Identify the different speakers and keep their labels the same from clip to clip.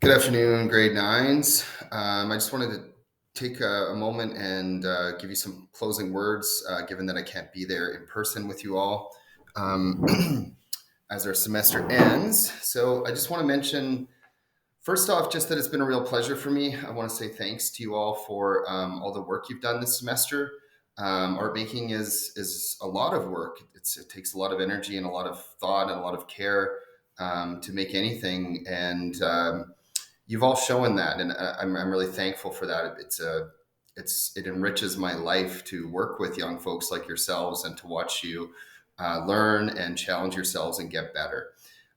Speaker 1: Good afternoon, grade nines. I just wanted to take a moment and give you some closing words, given that I can't be there in person with you all as our semester ends. So I just want to mention, first off, just that it's been a real pleasure for me. I want to say thanks to you all for all the work you've done this semester. Art making is a lot of work. It takes a lot of energy and a lot of thought and a lot of care to make anything, and you've all shown that, and I'm really thankful for that. It enriches my life to work with young folks like yourselves and to watch you learn and challenge yourselves and get better.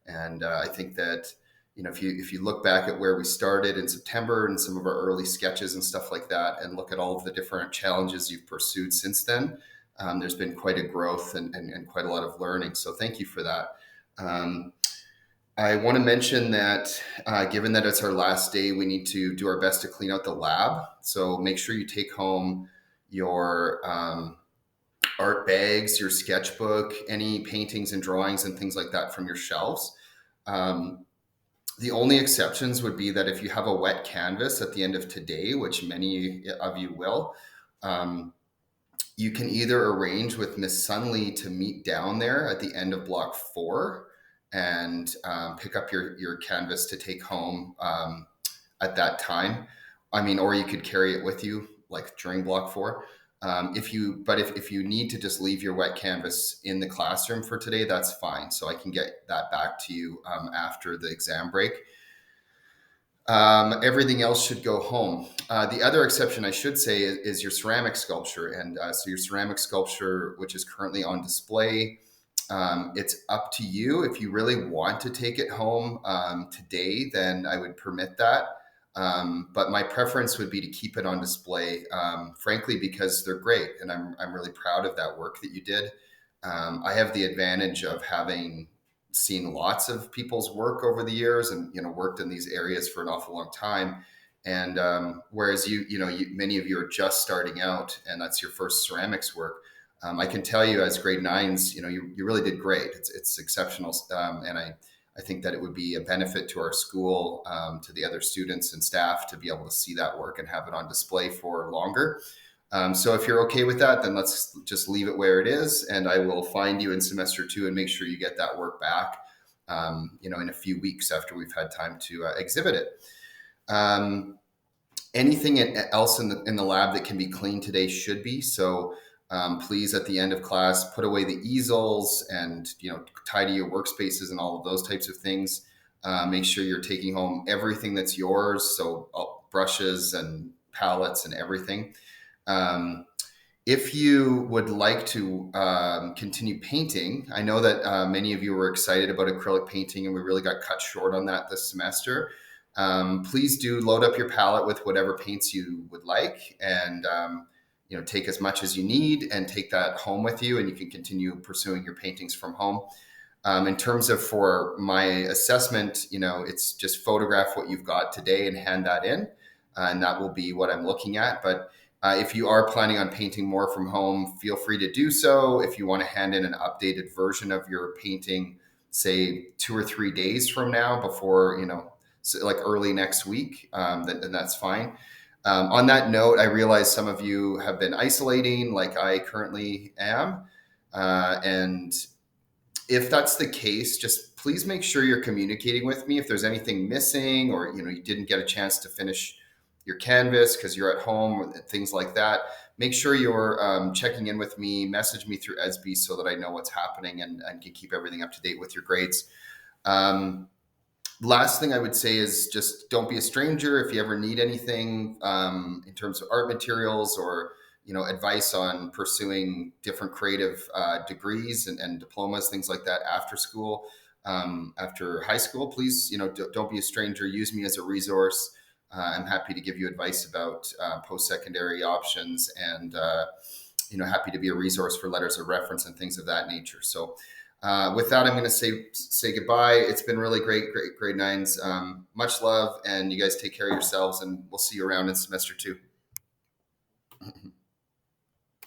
Speaker 1: And I think that if you look back at where we started in September and some of our early sketches and stuff like that, and look at all of the different challenges you've pursued since then, there's been quite a growth and quite a lot of learning. So thank you for that. I want to mention that given that it's our last day, we need to do our best to clean out the lab. So make sure you take home your art bags, your sketchbook, any paintings and drawings and things like that from your shelves. The only exceptions would be that if you have a wet canvas at the end of today, which many of you will, you can either arrange with Miss Sunley to meet down there at the end of block 4 and pick up your canvas to take home at that time. I mean, or you could carry it with you like during block 4. If you need to just leave your wet canvas in the classroom for today, that's fine. So I can get that back to you after the exam break. Everything else should go home. The other exception I should say is your ceramic sculpture. And so your ceramic sculpture, which is currently on display, it's up to you. If you really want to take it home today, then I would permit that. But my preference would be to keep it on display, frankly, because they're great. And I'm really proud of that work that you did. I have the advantage of having seen lots of people's work over the years and worked in these areas for an awful long time, and whereas many of you are just starting out and that's your first ceramics work. I can tell you as grade nines, you really did great. It's exceptional, and I think that it would be a benefit to our school, to the other students and staff, to be able to see that work and have it on display for longer. So if you're okay with that, then let's just leave it where it is, and I will find you in semester 2 and make sure you get that work back, in a few weeks after we've had time to exhibit it. Anything else in the lab that can be cleaned today should be. So please, at the end of class, put away the easels and tidy your workspaces and all of those types of things. Make sure you're taking home everything that's yours, so brushes and palettes and everything. If you would like to continue painting, I know that many of you were excited about acrylic painting and we really got cut short on that this semester. Please do load up your palette with whatever paints you would like, and take as much as you need and take that home with you, and you can continue pursuing your paintings from home. In terms of for my assessment, it's just photograph what you've got today and hand that in, and that will be what I'm looking at. But if you are planning on painting more from home, feel free to do so. If you want to hand in an updated version of your painting, say 2 or 3 days from now, before, so like early next week, then that's fine. On that note, I realize some of you have been isolating like I currently am. And if that's the case, just please make sure you're communicating with me if there's anything missing, or you didn't get a chance to finish your canvas because you're at home, things like that. Make sure you're checking in with me. Message me through ESB so that I know what's happening and can keep everything up to date with your grades. Last thing I would say is just don't be a stranger. If you ever need anything in terms of art materials, or advice on pursuing different creative degrees and diplomas, things like that after school, after high school, please, don't be a stranger. Use me as a resource. I'm happy to give you advice about post-secondary options, and happy to be a resource for letters of reference and things of that nature. So with that, I'm going to say goodbye. It's been really great grade nines. Much love, and you guys take care of yourselves, and we'll see you around in semester 2.